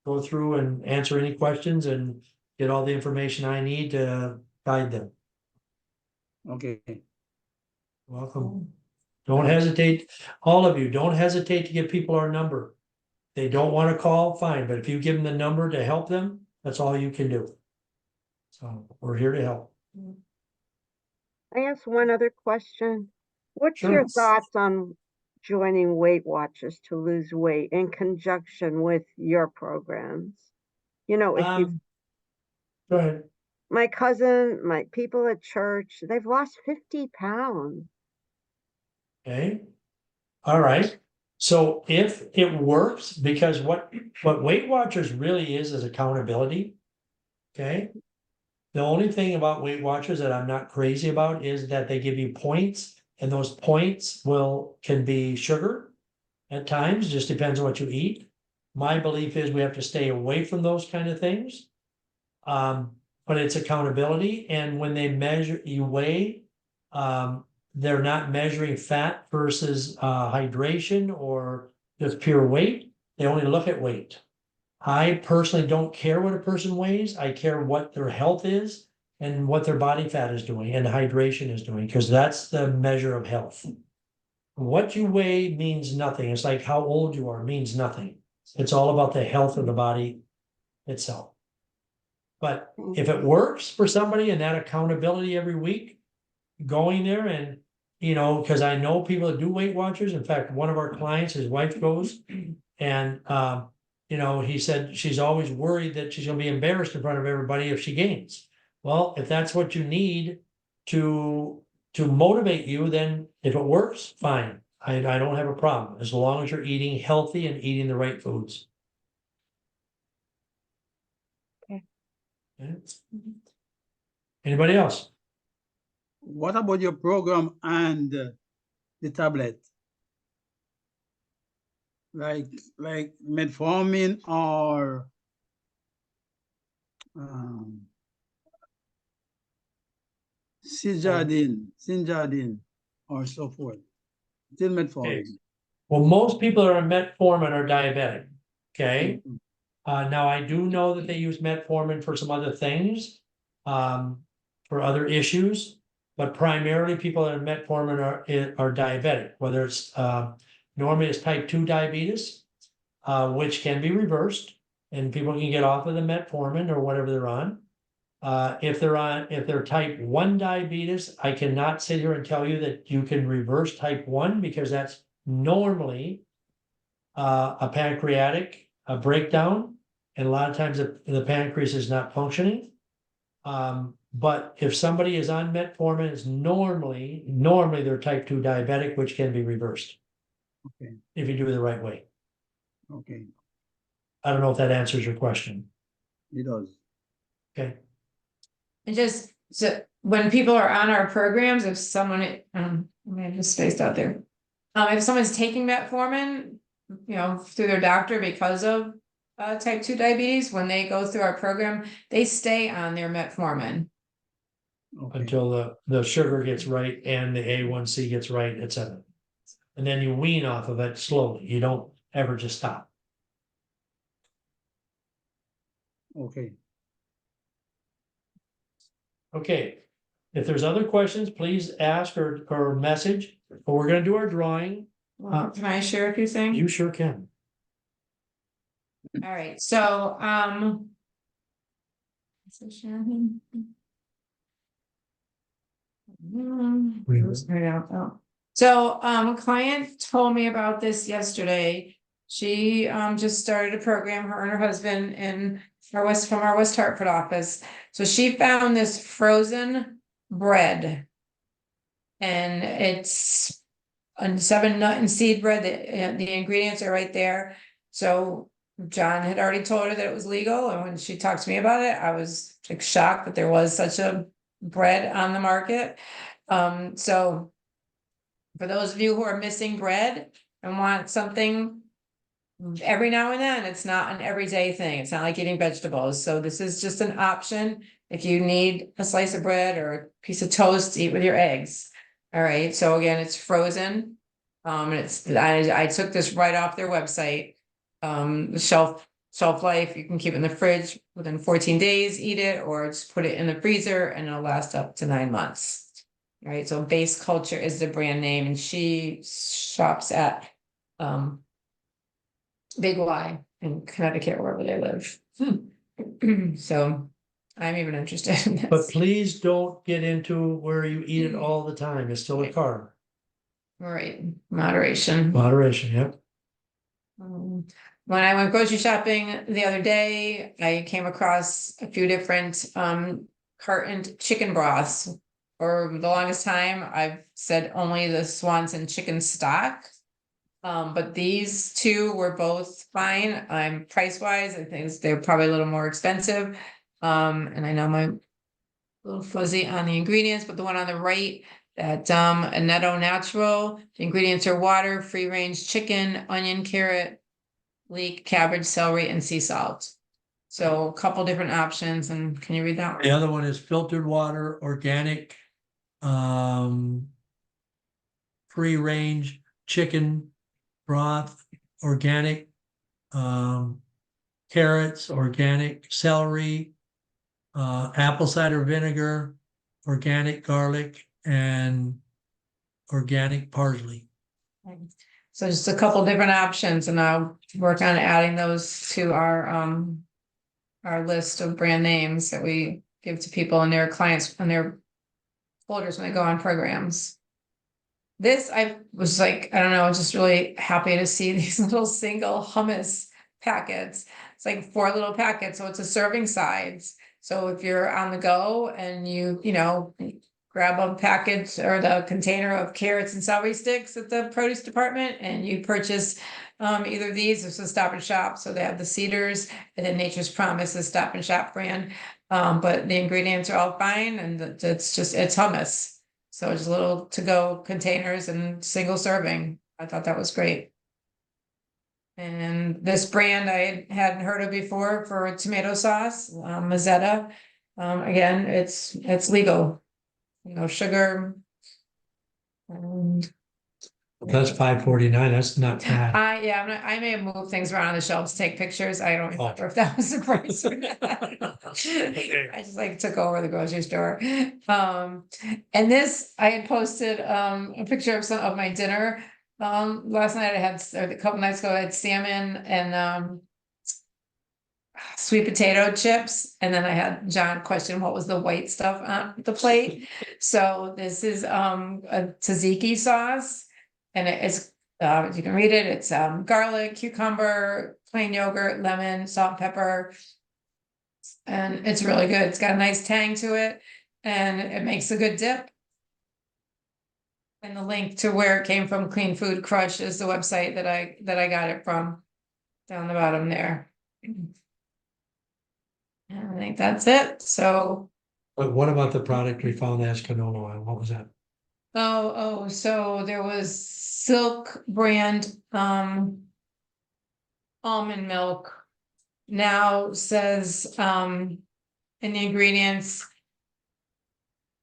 go through and answer any questions and get all the information I need to guide them. Okay. Welcome. Don't hesitate, all of you, don't hesitate to give people our number. They don't want to call, fine, but if you give them the number to help them, that's all you can do. So we're here to help. I ask one other question. What's Sure. your thoughts on joining Weight Watchers to lose weight in conjunction with your programs? You know, if you, Go ahead. my cousin, my people at church, they've lost 50 pounds. Okay. All right. So if it works, because what Weight Watchers really is accountability. Okay. The only thing about Weight Watchers that I'm not crazy about is that they give you points, and those points can be sugar at times, just depends on what you eat. My belief is we have to stay away from those kind of things. But it's accountability, and when they measure, you weigh, they're not measuring fat versus hydration or just pure weight. They only look at weight. I personally don't care what a person weighs. I care what their health is and what their body fat is doing and hydration is doing, because that's the measure of health. What you weigh means nothing. It's like how old you are means nothing. It's all about the health of the body itself. But if it works for somebody and that accountability every week, going there and, because I know people that do Weight Watchers. In fact, one of our clients, his wife goes, and he said she's always worried that she's gonna be embarrassed in front of everybody if she gains. Well, if that's what you need to motivate you, then if it works, fine. I don't have a problem, as long as you're eating healthy and eating the right foods. Okay. Okay. Anybody else? What about your program and the tablet? Like metformin or Synjardine, or so forth. Still metformin. Okay. Well, most people that are on metformin are diabetic. Okay. Now I do know that they use metformin for some other things, for other issues, but primarily people that are metformin are diabetic, whether it's normally it's type 2 diabetes, which can be reversed, and people can get off of the metformin or whatever they're on. If they're type 1 diabetes, I cannot sit here and tell you that you can reverse type 1, because that's normally a pancreatic breakdown, and a lot of times the pancreas is not functioning. But if somebody is on metformin, it's normally they're type 2 diabetic, which can be reversed. Okay. If you do it the right way. Okay, I don't know if that answers your question. it does. Okay. And just, so when people are on our programs, if someone, I just spaced out there. If someone's taking metformin, through their doctor because of type 2 diabetes, when they go through our program, they stay on their metformin. Okay. Until the sugar gets right and the A1C gets right, etc. And then you wean off of it slowly. You don't ever just stop. Okay. Okay. If there's other questions, please ask or message. But we're going to do our drawing. Can I share a few things? You sure can. All right, so So Shannon. We- So, client told me about this yesterday. She, just started a program, her and her husband in from our West Hartford office. So she found this frozen bread. And it's a 7 nut and seed bread, the ingredients are right there. So John had already told her that it was legal, and when she talked to me about it, I was like shocked that there was such a bread on the market. So for those of you who are missing bread and want something every now and then, it's not an everyday thing. It's not like eating vegetables. So this is just an option if you need a slice of bread or a piece of toast to eat with your eggs. All right, so again, it's frozen. I took this right off their website. The shelf life, you can keep it in the fridge within 14 days, eat it, or just put it in the freezer and it'll last up to 9 months. All right, so Base Culture is the brand name, and she shops at Big Y in Connecticut, wherever they live. So I'm even interested in But this. please don't get into where you eat it all the time. It's still a carb. All right, moderation. Moderation, yep. When I went grocery shopping the other day, I came across a few different cartoned chicken broths. For the longest time, I've said only the Swanson chicken stock. But these two were both fine. I'm price wise, I think they're probably a little more expensive. And I know my little fuzzy on the ingredients, but the one on the right, that Annetto Natural, the ingredients are water, free range chicken, onion, carrot, leek, cabbage, celery, and sea salt. So a couple different options, and can you read that one? The other one is filtered water, organic, free range chicken broth, organic, carrots, organic celery, apple cider vinegar, organic garlic, and organic parsley. So just a couple different options, and I'll work on adding those to our list of brand names that we give to people and their clients and their folders when they go on programs. This, I was like, I don't know, just really happy to see these little single hummus packets. It's like 4 little packets, so it's a serving size. So if you're on the go and you know, grab a package or the container of carrots and celery sticks at the produce department and you purchase either these, this is Stop and Shop, so they have the Cedars, and then Nature's Promise is Stop and Shop brand. But the ingredients are all fine, and it's hummus. So it's little to-go containers and single serving. I thought that was great. And this brand I hadn't heard of before for tomato sauce, Mazzetta. Again, it's legal. No sugar. And That's $5.49. That's not bad. I may have moved things around on the shelves to take pictures. I don't remember if that was the price or not. I just like took over the grocery store. And this, I had posted a picture of some of my dinner. Last night or a couple nights ago, I had salmon and sweet potato chips, and then I had John question what was the white stuff on the plate. So this is a tzatziki sauce, and it's you can read it. It's garlic, cucumber, plain yogurt, lemon, salt, pepper, and it's really good. It's got a nice tang to it, and it makes a good dip. And the link to where it came from, Clean Food Crush, is the website that I got it from, down the bottom there. And I think that's it. So, But what about the product we found as canola oil? What was that? so there was Silk brand almond milk. Now says in the ingredients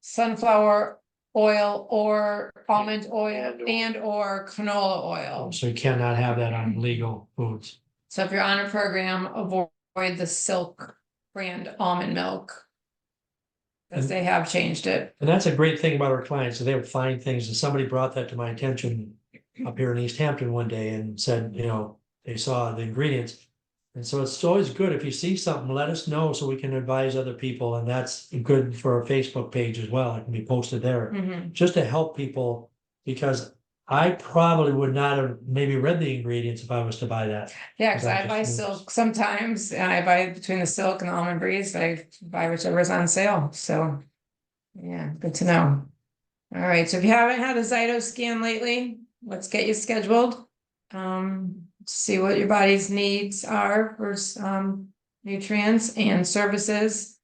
sunflower oil or almond oil and or canola oil. So you cannot have that on legal foods. So if you're on a program, avoid the Silk brand almond milk. Because they have changed it. And that's a great thing about our clients, so they would find things, and somebody brought that to my attention up here in East Hampton one day and said, you know, they saw the ingredients. And so it's always good if you see something, let us know so we can advise other people, and that's good for our Facebook page as well. It can be posted there, Mhm. just to help people, because I probably would not have maybe read the ingredients if I was to buy that. Yeah, because I That buy just silk moves. sometimes, and I buy between the silk and the almond breeze, I buy whichever's on sale, so. Yeah, good to know. All right, so if you haven't had a Zyto scan lately, let's get you scheduled. See what your body's needs are for nutrients and services,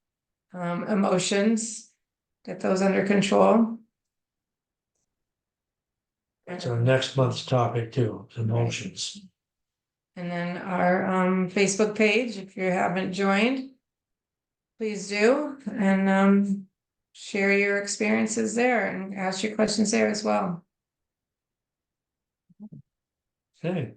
emotions, get those under control. So next month's topic too, is emotions. And then our Facebook page, if you haven't joined, please do, and share your experiences there and ask your questions there as well. Okay.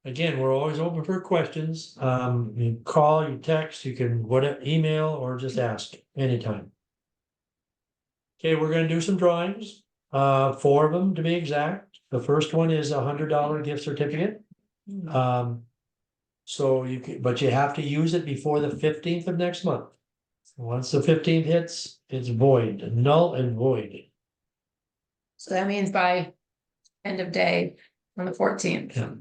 Again, we're always open for questions. You call, you text, you can whatever, email, or just ask anytime. Okay, we're gonna do some drawings, 4 of them to be exact. The first one is $100 gift certificate. So you can, but you have to use it before the 15th of next month. Once the 15th hits, it's void, null and void. So that means by end of day on the 14th. Yeah.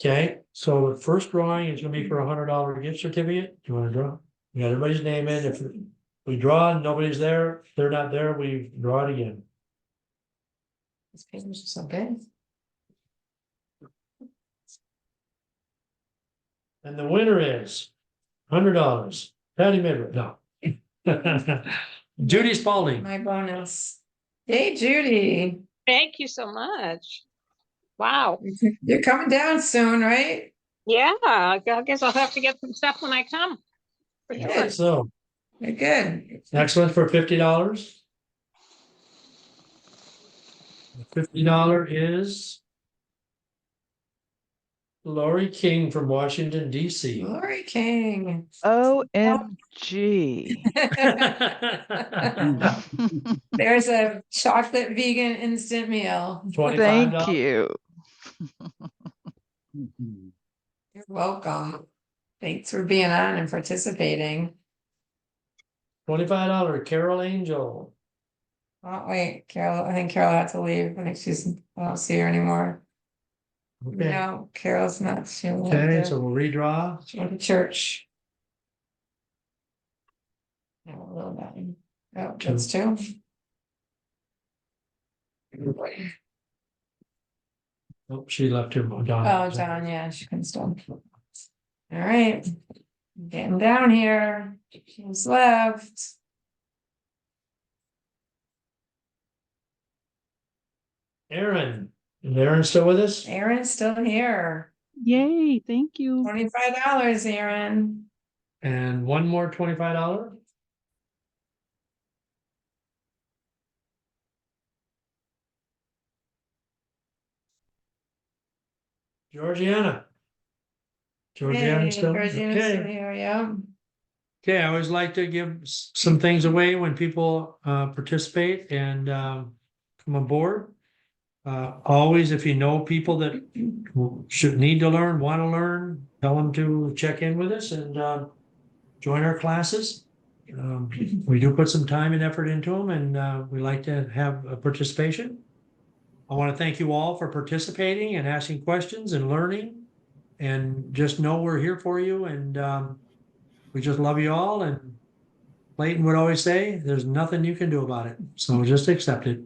Okay, so the first drawing is gonna be for $100 gift certificate. Do you wanna draw? You got everybody's name in. If we draw and nobody's there, if they're not there, we draw it again. This page is so big. And the winner is $100. Patty Midler, no. Judy Spalding. My bonus. Hey, Judy, Thank you so much. Wow. you're coming down soon, right? Yeah, I guess I'll have to get some stuff when I come. For sure. Yeah. So You're good. excellent for $50. $50 is Lori King from Washington, DC. Lori King. OMG. There's a chocolate vegan instant meal. Thank $25. you. You're welcome. Thanks for being on and participating. $25, Carol Angel. Oh, wait, Carol, I think Carol had to leave. I think I don't see her anymore. Okay, No, Carol's not. She went okay, to- so we'll redraw. she went to church. No, a little bit. Oh, that's two. Oh, she left her. Oh, John, yeah, she couldn't stop. All right, getting down here. She's left. Aaron, is Aaron still with us? Aaron's still here. Yay, thank you. $25, Aaron. And one more $25. Georgiana. Georgiana Hey, still, Georgiana's still okay. here, yeah. Okay, I always like to give some things away when people participate and come aboard. Always, if you know people that should need to learn, want to learn, tell them to check in with us and join our classes. We do put some time and effort into them, and we like to have a participation. I want to thank you all for participating and asking questions and learning. And just know we're here for you, and we just love you all. And Clayton would always say, there's nothing you can do about it. So just accept it.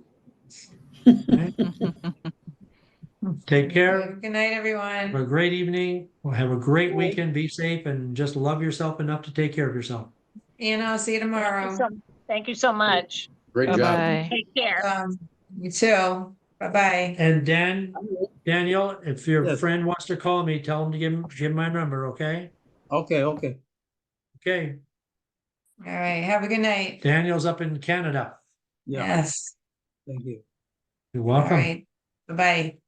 Okay? Take care. Good night, Have everyone. a great evening. Well, have a great weekend. Be safe and just love yourself enough to take care of yourself. And I'll see you tomorrow. Thank you so much. Great job. Bye-bye. Take care. You too. Bye-bye. And Daniel, if your Yes. friend wants to call me, tell him to give him my number, okay? Okay, okay. Okay. All right, have a good night. Daniel's up in Canada. Yeah, Yes. thank you. You're All welcome. right. Bye-bye.